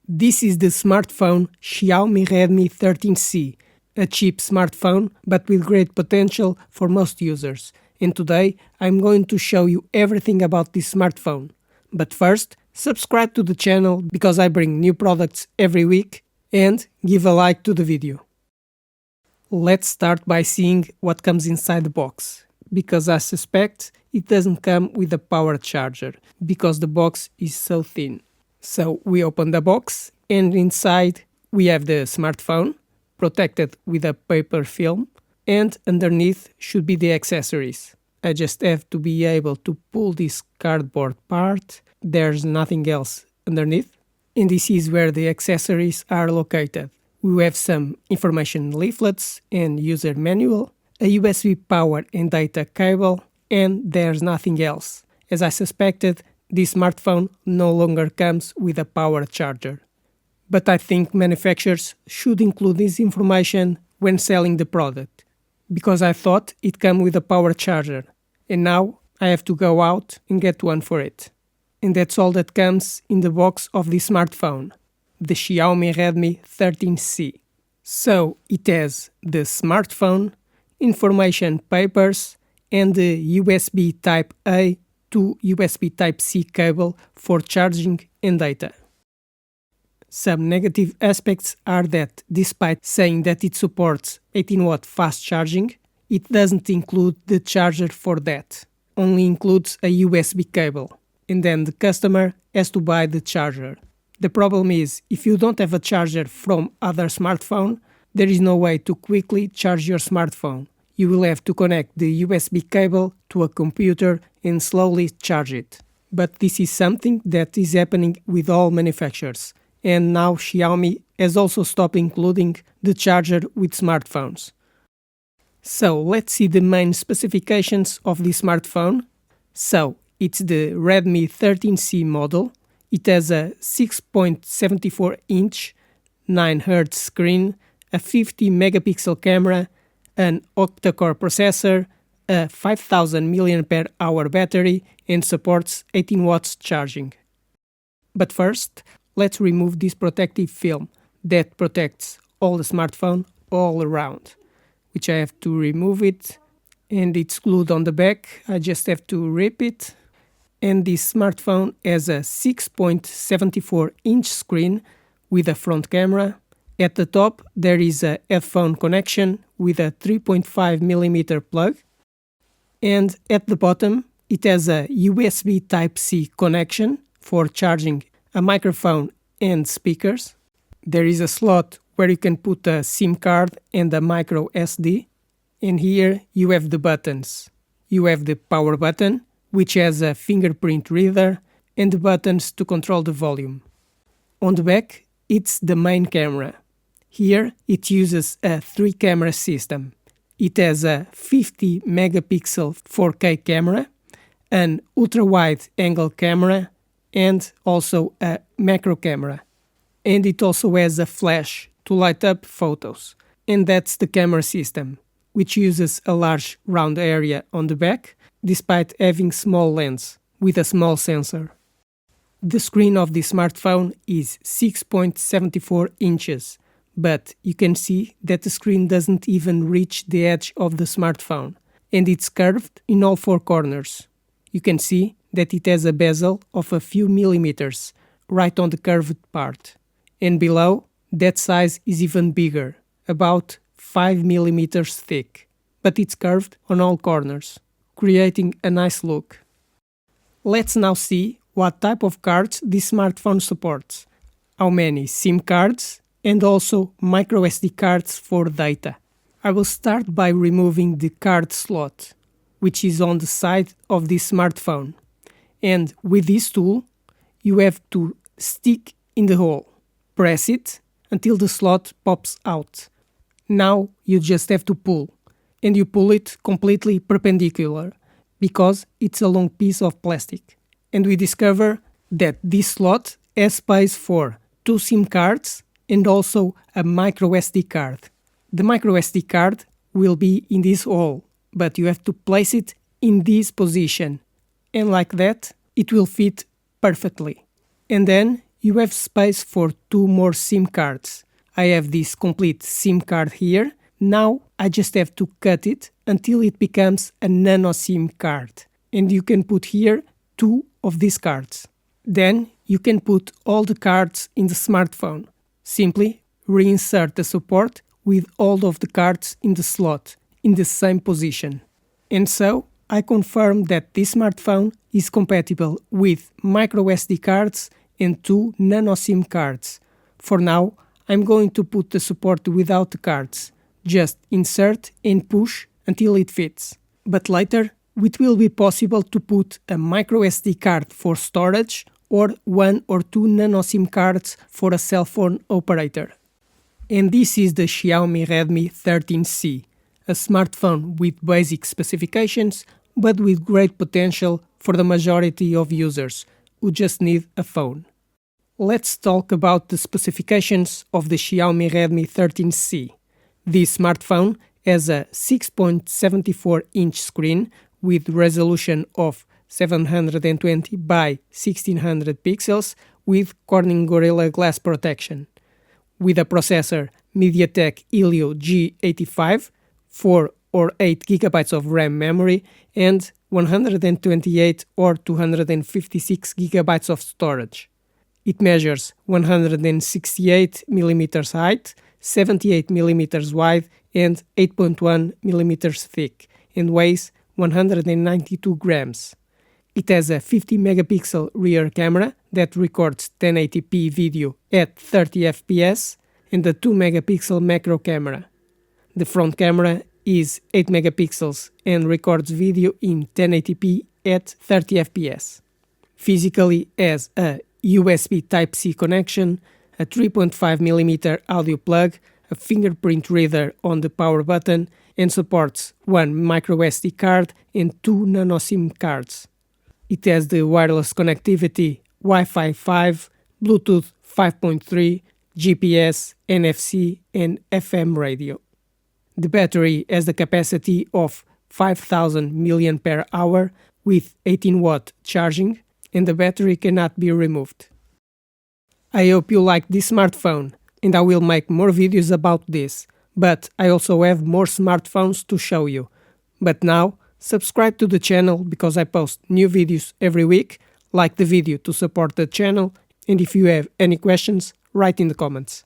This is the smartphone Xiaomi Redmi 13C, a cheap smartphone but with great potential for most users. And today I'm going to show you everything about this smartphone. But first, subscribe to the channel because I bring new products every week, and give a like to the video. Let's start by seeing what comes inside the box, because I suspect it doesn't come with a power charger because the box is so thin. So we open the box and inside we have the smartphone protected with a paper film, and underneath should be the accessories. I just have to be able to pull this cardboard part. There's nothing else underneath, and this is where the accessories are located. We have some information leaflets and user manual, a USB power and data cable, and there's nothing else. As I suspected, this smartphone no longer comes with a power charger. But I think manufacturers should include this information when selling the product, because I thought it came with a power charger, and now I have to go out and get one for it. And that's all that comes in the box of this smartphone, the Xiaomi Redmi 13C. So it has the smartphone, information papers, and the USB Type-A to USB Type-C cable for charging and data. Some negative aspects are that, despite saying that it supports 18-watt fast charging, it doesn't include the charger for that, only includes a USB cable, and then the customer has to buy the charger. The problem is, if you don't have a charger from other smartphone, there is no way to quickly charge your smartphone. You will have to connect the USB cable to a computer and slowly charge it. But this is something that is happening with all manufacturers, and now Xiaomi has also stopped including the charger with smartphones. So let's see the main specifications of this smartphone. So it's the Redmi 13C model. It has a 6.74-inch 9Hz screen, a 50 megapixel camera, an octa-core processor, a 5000 mAh battery, and supports 18 watts charging. But first, let's remove this protective film that protects all the smartphone all around, which I have to remove it, and it's glued on the back. I just have to rip it. And this smartphone has a 6.74-inch screen with a front camera. At the top there is a headphone connection with a 3.5mm plug, and at the bottom it has a USB Type-C connection for charging a microphone and speakers. There is a slot where you can put a SIM card and a micro SD, and here you have the buttons. You have the power button, which has a fingerprint reader, and the buttons to control the volume. On the back it's the main camera. Here it uses a 3-camera system. It has a 50 megapixel 4K camera, an ultra-wide angle camera, and also a macro camera. And it also has a flash to light up photos. And that's the camera system, which uses a large round area on the back, despite having small lens with a small sensor. The screen of this smartphone is 6.74 inches. But you can see that the screen doesn't even reach the edge of the smartphone, and it's curved in all 4 corners. You can see that it has a bezel of a few millimeters right on the curved part, and below that size is even bigger, about 5 millimeters thick, but it's curved on all corners, creating a nice look. Let's now see what type of cards this smartphone supports, how many SIM cards, and also microSD cards for data. I will start by removing the card slot, which is on the side of this smartphone. And with this tool, you have to stick in the hole. Press it until the slot pops out. Now you just have to pull, and you pull it completely perpendicular, because it's a long piece of plastic. And we discover that this slot has space for 2 SIM cards and also a microSD card. The microSD card will be in this hole, but you have to place it in this position, and like that it will fit perfectly. And then you have space for 2 more SIM cards. I have this complete SIM card here. Now I just have to cut it until it becomes a nano SIM card. And you can put here 2 of these cards. Then you can put all the cards in the smartphone. Simply reinsert the support with all of the cards in the slot, in the same position. And so I confirm that this smartphone is compatible with microSD cards and 2 nano SIM cards. For now, I'm going to put the support without the cards. Just insert and push until it fits. But later, it will be possible to put a microSD card for storage or 1 or 2 nano SIM cards for a cell phone operator. And this is the Xiaomi Redmi 13C, a smartphone with basic specifications but with great potential for the majority of users who just need a phone. Let's talk about the specifications of the Xiaomi Redmi 13C. This smartphone has a 6.74-inch screen with resolution of 720 by 1600 pixels with Corning Gorilla Glass protection. With a processor MediaTek Helio G85, 4 or 8 GB of RAM memory and 128 or 256 GB of storage. It measures 168 mm height, 78 mm wide and 8.1 mm thick and weighs 192 grams. It has a 50 megapixel rear camera that records 1080p video at 30 fps and a 2 megapixel macro camera. The front camera is 8 megapixels and records video in 1080p at 30 fps. Physically has a USB Type-C connection, a 3.5mm audio plug, a fingerprint reader on the power button, and supports 1 microSD card and 2 nano SIM cards. It has the wireless connectivity Wi-Fi 5, Bluetooth 5.3, GPS, NFC, and FM radio. The battery has the capacity of 5000 mAh with 18-watt charging, and the battery cannot be removed. I hope you like this smartphone, and I will make more videos about this, but I also have more smartphones to show you. But now, subscribe to the channel because I post new videos every week, like the video to support the channel, and if you have any questions, write in the comments.